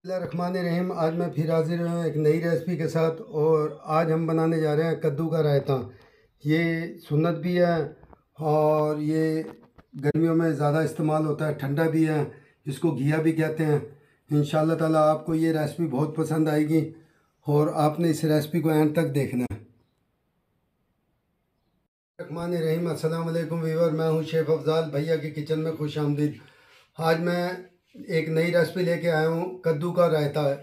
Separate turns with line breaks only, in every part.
बिस्मिल्लाहिर्रहमानिर्रहीम। आज मैं फिर हाजिर हूँ एक नई रेसिपी के साथ और आज हम बनाने जा रहे हैं कद्दू का रायता। ये सुन्नत भी है और ये गर्मियों में ज़्यादा इस्तेमाल होता है, ठंडा भी है, इसको घिया भी कहते हैं। इंशाअल्लाह ताला आपको ये रेसिपी बहुत पसंद आएगी और आपने इस रेसिपी को एंड तक देखना है। रहमानिर्रहीम। अस्सलाम वालेकुम वीवर, मैं हूँ शेफ़ अफजाल। भैया की किचन में खुश आमदीद। आज मैं एक नई रेसिपी लेके आया हूँ, कद्दू का रायता है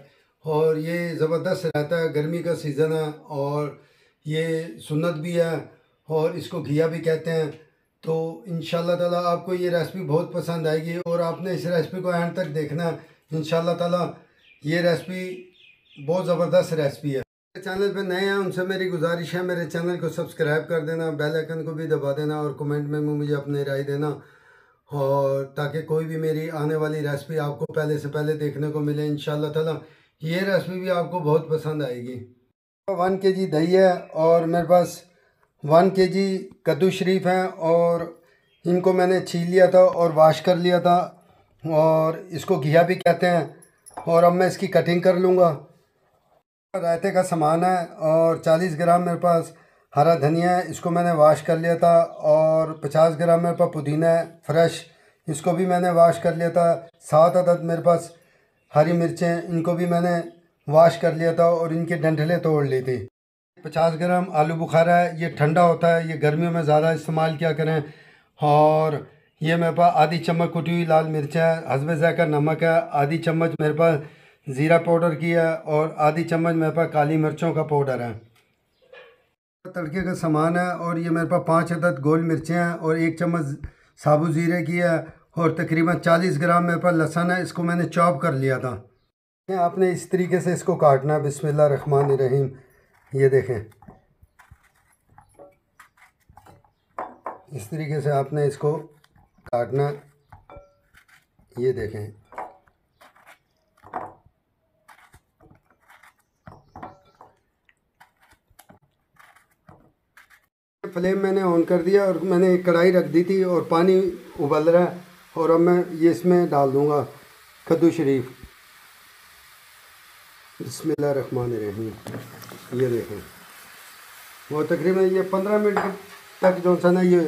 और ये ज़बरदस्त रायता है। गर्मी का सीज़न है और ये सुन्नत भी है और इसको घिया भी कहते हैं। तो इंशाअल्लाह ताला आपको ये रेसिपी बहुत पसंद आएगी और आपने इस रेसिपी को एंड तक देखना है। इंशाअल्लाह ताला ये रेसिपी बहुत ज़बरदस्त रेसिपी है। चैनल पे नए हैं उनसे मेरी गुजारिश है, मेरे चैनल को सब्सक्राइब कर देना, बेल आइकन को भी दबा देना और कमेंट में मुझे अपनी राय देना, और ताकि कोई भी मेरी आने वाली रेसिपी आपको पहले से पहले देखने को मिले। इंशाअल्लाह ताला ये रेसिपी भी आपको बहुत पसंद आएगी। 1 kg दही है और मेरे पास 1 kg कद्दू शरीफ हैं और इनको मैंने छील लिया था और वाश कर लिया था और इसको घिया भी कहते हैं। और अब मैं इसकी कटिंग कर लूँगा। रायते का सामान है और 40 ग्राम मेरे पास हरा धनिया है, इसको मैंने वाश कर लिया था। और 50 ग्राम मेरे पास पुदीना है फ्रेश, इसको भी मैंने वाश कर लिया था। 7 अदद मेरे पास हरी मिर्चें, इनको भी मैंने वाश कर लिया था और इनके डंठलें तोड़ ली थी। 50 ग्राम आलू बुखारा है, ये ठंडा होता है, ये गर्मियों में ज़्यादा इस्तेमाल किया करें। और ये मेरे पास आधी चम्मच कुटी हुई लाल मिर्च है, हस्बे ज़ायका नमक है, आधी चम्मच मेरे पास ज़ीरा पाउडर की है और आधी चम्मच मेरे पास काली मिर्चों का पाउडर है। तड़के का सामान है और ये मेरे पास 5 अदद गोल मिर्चें हैं और 1 चम्मच साबुत ज़ीरे की है और तकरीबन 40 ग्राम मेरे पास लहसुन है, इसको मैंने चॉप कर लिया था। आपने इस तरीके से इसको काटना है। बिस्मिल्लाहिर्रहमानिर्रहीम। ये देखें, इस तरीके से आपने इसको काटना। ये देखें, फ्लेम मैंने ऑन कर दिया और मैंने एक कढ़ाई रख दी थी और पानी उबल रहा है और अब मैं ये इसमें डाल दूंगा कद्दू शरीफ। बिस्मिल्लाहिर्रहमानिर्रहीम। ये देखें, वो तकरीबन ये 15 मिनट तक जो सा ना ये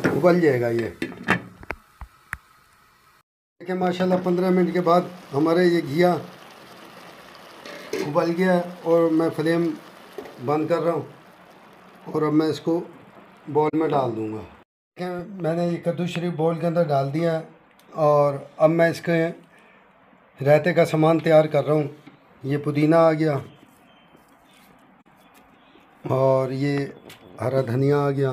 उबल जाएगा। ये देखिए माशाल्लाह 15 मिनट के बाद हमारे ये घिया उबल गया और मैं फ्लेम बंद कर रहा हूँ और अब मैं इसको बॉल में डाल दूँगा। मैंने ये कद्दू शरीफ बॉल के अंदर डाल दिया और अब मैं इसके रायते का सामान तैयार कर रहा हूँ। ये पुदीना आ गया और ये हरा धनिया आ गया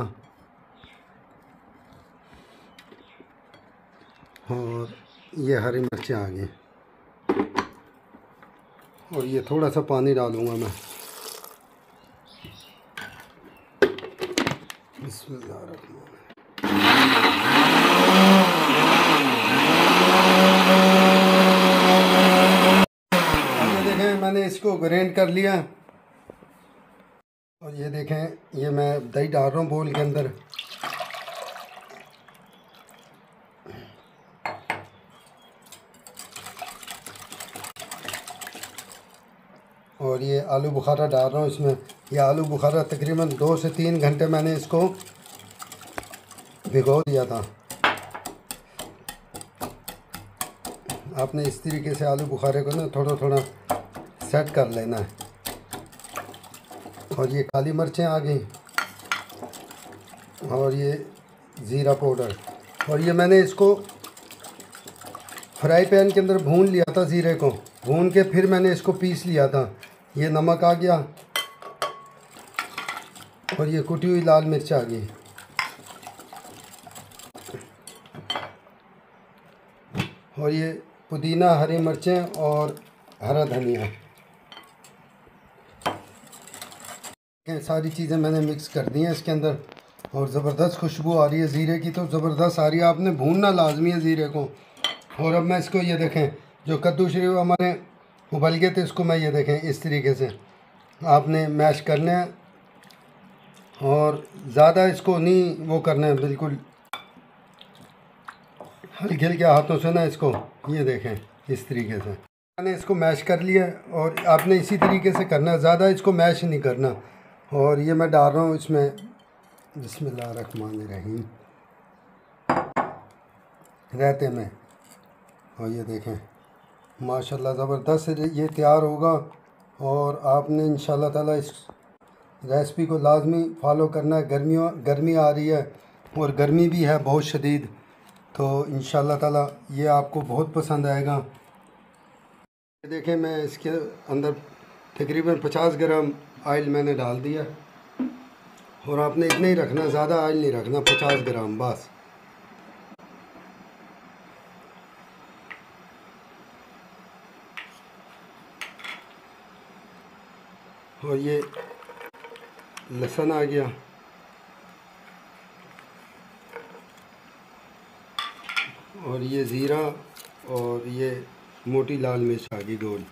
और ये हरी मिर्चें आ गई और ये थोड़ा सा पानी डालूँगा मैं। बिस्मिल्लाहिर्रहमानिर्रहीम। देखें मैंने इसको ग्राइंड कर लिया और ये देखें ये मैं दही डाल रहा हूँ बोल के अंदर। और ये आलू बुखारा डाल रहा हूँ इसमें। ये आलू बुखारा तकरीबन 2 से 3 घंटे मैंने इसको भिगो दिया था। आपने इस तरीके से आलू बुखारे को ना थोड़ा थोड़ा सेट कर लेना है। और ये काली मिर्चें आ गई और ये ज़ीरा पाउडर और ये मैंने इसको फ्राई पैन के अंदर भून लिया था। ज़ीरे को भून के फिर मैंने इसको पीस लिया था। ये नमक आ गया और ये कुटी हुई लाल मिर्च आ गई और ये पुदीना, हरी मिर्चें और हरा धनिया। सारी चीज़ें मैंने मिक्स कर दी हैं इसके अंदर और ज़बरदस्त खुशबू आ रही है ज़ीरे की, तो ज़बरदस्त आ रही है। आपने भूनना लाजमी है ज़ीरे को। और अब मैं इसको ये देखें जो कद्दू शरीफ हमारे उबल गए थे इसको मैं ये देखें इस तरीके से आपने मैश करना है और ज़्यादा इसको नहीं वो करना है, बिल्कुल हल्के हल्के हाथों से ना इसको ये देखें इस तरीके से। मैंने इसको मैश कर लिया और आपने इसी तरीके से करना, ज़्यादा इसको मैश नहीं करना। और ये मैं डाल रहा हूँ इसमें बिस्मिल्लाहिर्रहमानिर्रहीम रहते में। और ये देखें माशाल्लाह ज़बरदस्त ये तैयार होगा। और आपने इंशाल्लाह ताला इस रेसिपी को लाजमी फ़ॉलो करना है। गर्मी आ रही है और गर्मी भी है बहुत शदीद, तो इंशाल्लाह ताला ये आपको बहुत पसंद आएगा। देखें मैं इसके अंदर तकरीबन 50 ग्राम ऑयल मैंने डाल दिया। और आपने इतना ही रखना, ज़्यादा ऑयल नहीं रखना, 50 ग्राम बस। और ये लहसुन आ गया, और ये ज़ीरा, और ये मोटी लाल मिर्च आ गई गोल।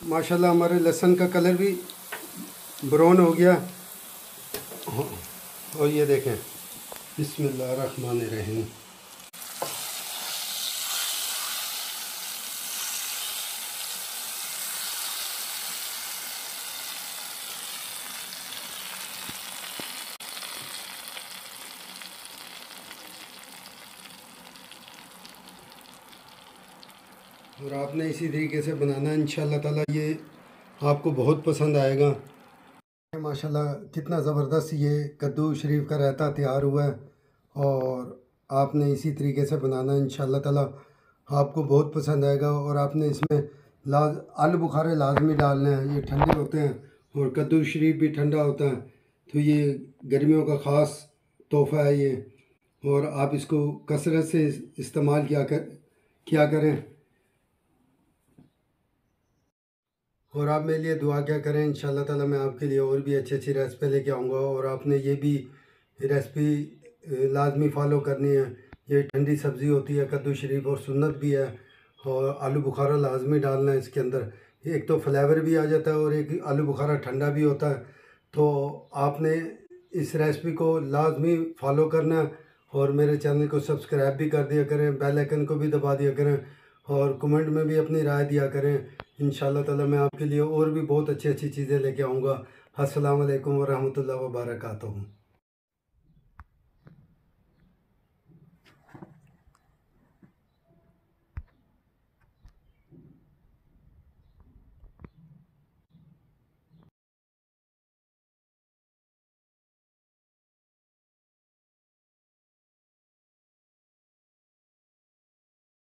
माशाल्लाह हमारे लहसुन का कलर भी ब्राउन हो गया। और ये देखें बिस्मिल्लाहिर्रहमानिर्रहीम। और आपने इसी तरीके से बनाना है, इंशाल्लाह ताला ये आपको बहुत पसंद आएगा। माशाल्लाह कितना ज़बरदस्त ये कद्दू शरीफ का रायता तैयार हुआ है। और आपने इसी तरीके से बनाना है, इंशाल्लाह ताला आपको बहुत पसंद आएगा। और आपने इसमें आलू बुखारे लाजमी डालने हैं, ये ठंडे होते हैं और कद्दू शरीफ भी ठंडा होता है, तो ये गर्मियों का ख़ास तोहफ़ा है ये। और आप इसको कसरत से इस्तेमाल किया करें। और आप मेरे लिए दुआ क्या करें, इंशाल्लाह ताला मैं आपके लिए और भी अच्छी अच्छी रेसिपी लेके आऊँगा। और आपने ये भी रेसिपी लाजमी फ़ॉलो करनी है। ये ठंडी सब्ज़ी होती है कद्दू शरीफ, और सुन्नत भी है। और आलू बुखारा लाजमी डालना है इसके अंदर, एक तो फ्लेवर भी आ जाता है और एक आलू बुखारा ठंडा भी होता है। तो आपने इस रेसिपी को लाजमी फ़ॉलो करना है। और मेरे चैनल को सब्सक्राइब भी कर दिया करें, बेल आइकन को भी दबा दिया करें, और कमेंट में भी अपनी राय दिया करें। इंशाल्लाह ताला मैं आपके लिए और भी बहुत अच्छी अच्छी चीज़ें लेके आऊँगा। अस्सलाम वालेकुम व रहमतुल्लाहि व बरकातहू।